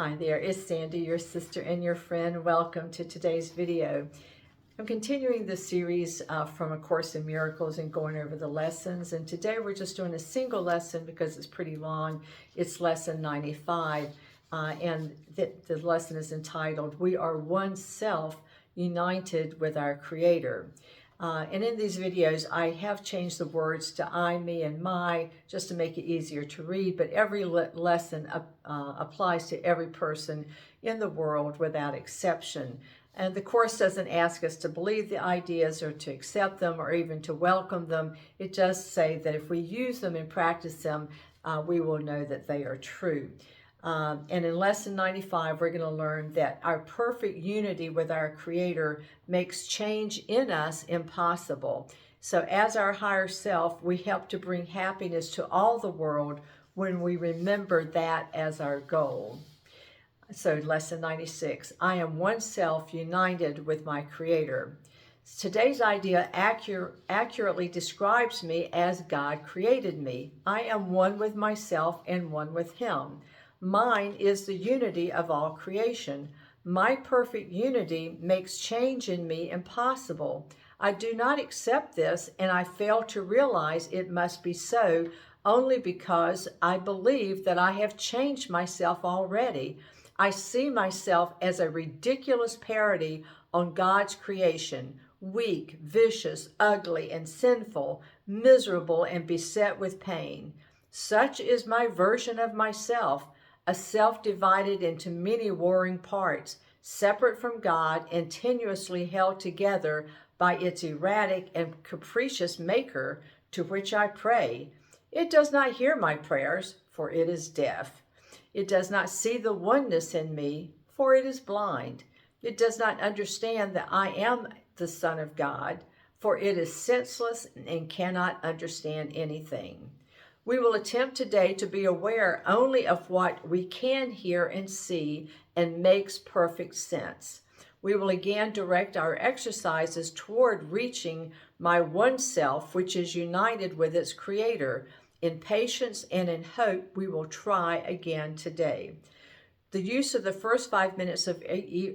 Hi there, it's Sandy, your sister and your friend. Welcome to today's video. I'm continuing the series from A Course in Miracles and going over the lessons. And today we're just doing a single lesson because it's pretty long. It's lesson 95. And the lesson is entitled, We Are One Self United with Our Creator. And in these videos, I have changed the words to I, me, and my, just to make it easier to read, but every lesson applies to every person in the world without exception. And the Course doesn't ask us to believe the ideas or to accept them or even to welcome them. It does say that if we use them and practice them, we will know that they are true. And in lesson 95, we're going to learn that our perfect unity with our Creator makes change in us impossible. So as our higher self, we help to bring happiness to all the world when we remember that as our goal. So lesson 96, I am one self united with my Creator. Today's idea accurately describes me as God created me. I am one with myself and one with Him. Mine is the unity of all creation. My perfect unity makes change in me impossible. I do not accept this, and I fail to realize it must be so only because I believe that I have changed myself already. I see myself as a ridiculous parody on God's creation, weak, vicious, ugly, and sinful, miserable, and beset with pain. Such is my version of myself, a self divided into many warring parts, separate from God and tenuously held together by its erratic and capricious maker, to which I pray. It does not hear my prayers, for it is deaf. It does not see the oneness in me, for it is blind. It does not understand that I am the Son of God, for it is senseless and cannot understand anything. We will attempt today to be aware only of what we can hear and see and makes perfect sense. We will again direct our exercises toward reaching my one self, which is united with its Creator. In patience and in hope, we will try again today. The use of the first 5 minutes of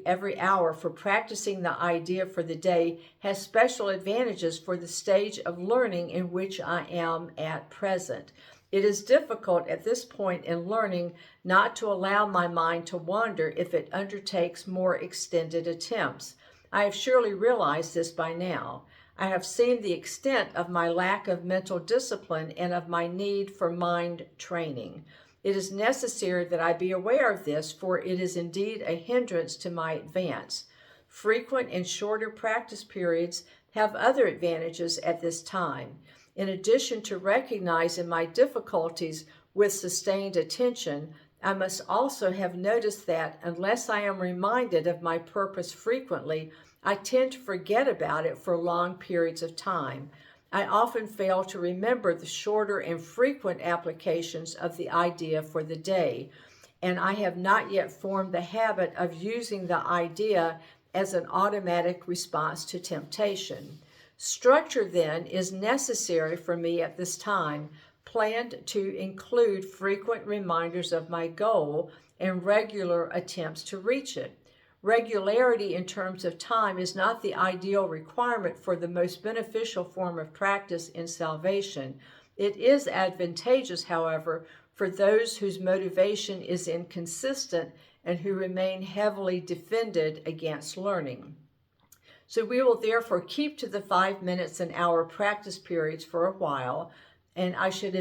every hour for practicing the idea for the day has special advantages for the stage of learning in which I am at present. It is difficult at this point in learning not to allow my mind to wander if it undertakes more extended attempts. I have surely realized this by now. I have seen the extent of my lack of mental discipline and of my need for mind training. It is necessary that I be aware of this, for it is indeed a hindrance to my advance. Frequent and shorter practice periods have other advantages at this time. In addition to recognizing my difficulties with sustained attention, I must also have noticed that unless I am reminded of my purpose frequently, I tend to forget about it for long periods of time. I often fail to remember the shorter and frequent applications of the idea for the day, and I have not yet formed the habit of using the idea as an automatic response to temptation. Structure, then, is necessary for me at this time, planned to include frequent reminders of my goal and regular attempts to reach it. Regularity in terms of time is not the ideal requirement for the most beneficial form of practice in salvation. It is advantageous, however, for those whose motivation is inconsistent and who remain heavily defended against learning. So we will therefore keep to the 5 minutes an hour practice periods for a while, and I should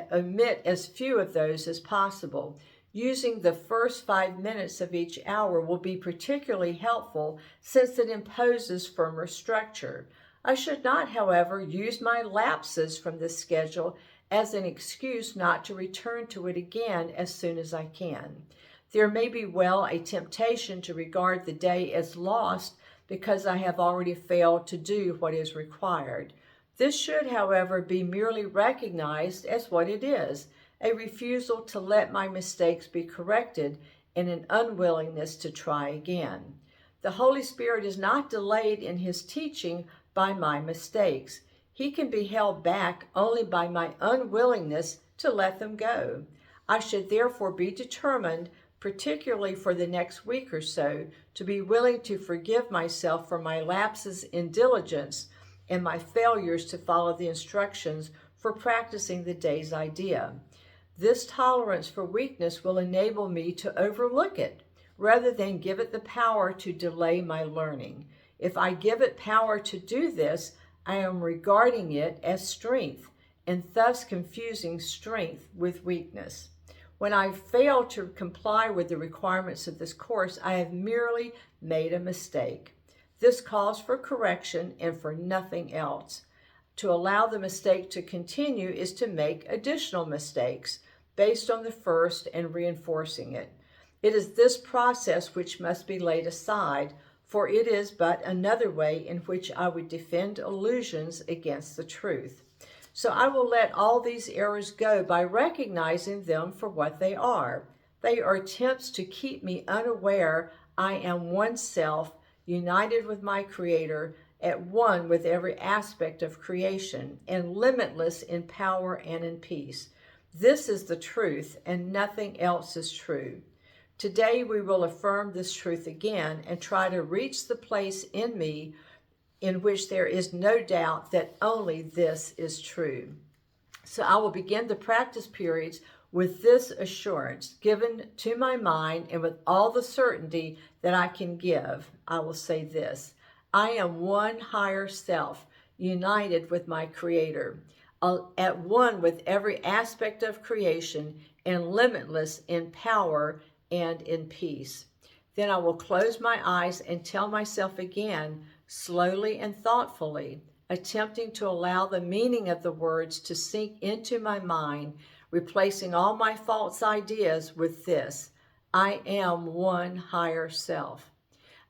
omit as few of those as possible. Using the first 5 minutes of each hour will be particularly helpful since it imposes firmer structure. I should not, however, use my lapses from this schedule as an excuse not to return to it again as soon as I can. There may be a temptation to regard the day as lost because I have already failed to do what is required. This should, however, be merely recognized as what it is, a refusal to let my mistakes be corrected and an unwillingness to try again. The Holy Spirit is not delayed in His teaching by my mistakes. He can be held back only by my unwillingness to let them go. I should therefore be determined particularly for the next week or so, to be willing to forgive myself for my lapses in diligence and my failures to follow the instructions for practicing the day's idea. This tolerance for weakness will enable me to overlook it rather than give it the power to delay my learning. If I give it power to do this, I am regarding it as strength and thus confusing strength with weakness. When I fail to comply with the requirements of this course, I have merely made a mistake. This calls for correction and for nothing else. To allow the mistake to continue is to make additional mistakes based on the first and reinforcing it. It is this process which must be laid aside, for it is but another way in which I would defend illusions against the truth. So I will let all these errors go by recognizing them for what they are. They are attempts to keep me unaware I am one self, united with my Creator, at one with every aspect of creation, and limitless in power and in peace. This is the truth, and nothing else is true. Today we will affirm this truth again and try to reach the place in me in which there is no doubt that only this is true. So I will begin the practice periods with this assurance given to my mind, and with all the certainty that I can give, I will say this: I am one higher self, united with my Creator, at one with every aspect of creation, and limitless in power and in peace. Then I will close my eyes and tell myself again, slowly and thoughtfully, attempting to allow the meaning of the words to sink into my mind, replacing all my false ideas with this: I am one higher self.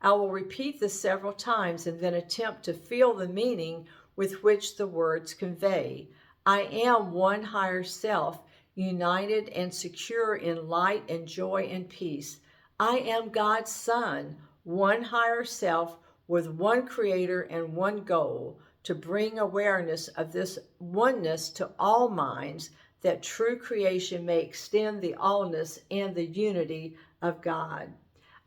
I will repeat this several times and then attempt to feel the meaning with which the words convey. I am one higher self, united and secure in light and joy and peace. I am God's Son, one higher self with one Creator and one goal: to bring awareness of this oneness to all minds, that true creation may extend the allness and the unity of God.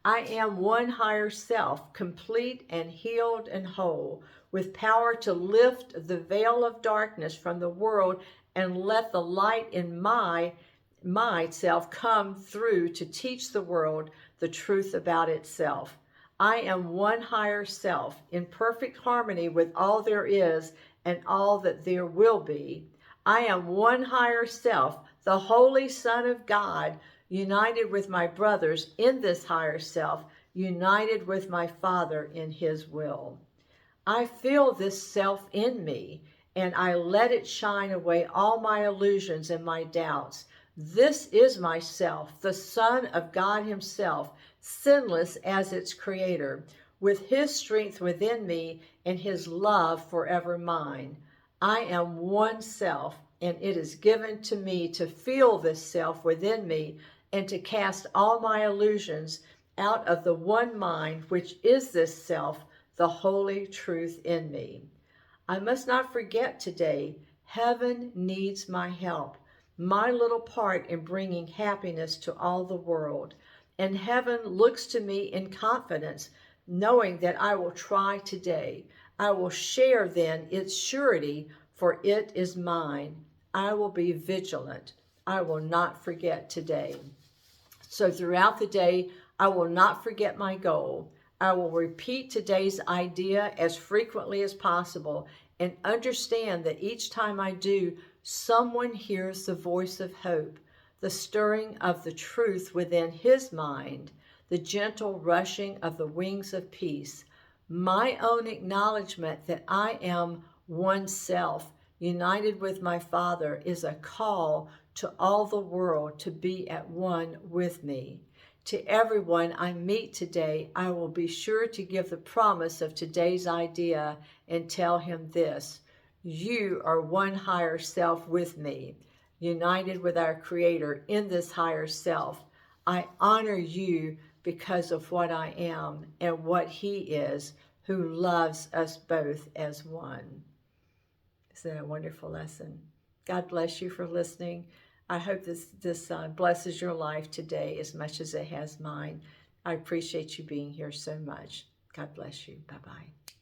I am one higher self, complete and healed and whole, with power to lift the veil of darkness from the world and let the light in myself come through to teach the world the truth about itself. I am one higher self, in perfect harmony with all there is and all that there will be. I am one higher self, the Holy Son of God, united with my brothers in this higher self, united with my Father in His will. I feel this self in me, and I let it shine away all my illusions and my doubts. This is myself, the Son of God Himself, sinless as its Creator, with His strength within me and His love forever mine. I am one self, and it is given to me to feel this self within me and to cast all my illusions out of the one mind which is this self, the holy truth in me. I must not forget today, heaven needs my help, my little part in bringing happiness to all the world. And heaven looks to me in confidence, knowing that I will try today. I will share then its surety, for it is mine. I will be vigilant. I will not forget today. So throughout the day, I will not forget my goal. I will repeat today's idea as frequently as possible and understand that each time I do, someone hears the voice of hope, the stirring of the truth within his mind, the gentle rushing of the wings of peace. My own acknowledgement that I am one self, united with my Father, is a call to all the world to be at one with me. To everyone I meet today, I will be sure to give the promise of today's idea and tell him this: you are one higher self with me, united with our Creator in this higher self. I honor you because of what I am and what He is, who loves us both as one. Isn't that a wonderful lesson? God bless you for listening. I hope this blesses your life today as much as it has mine. I appreciate you being here so much. God bless you. Bye-bye.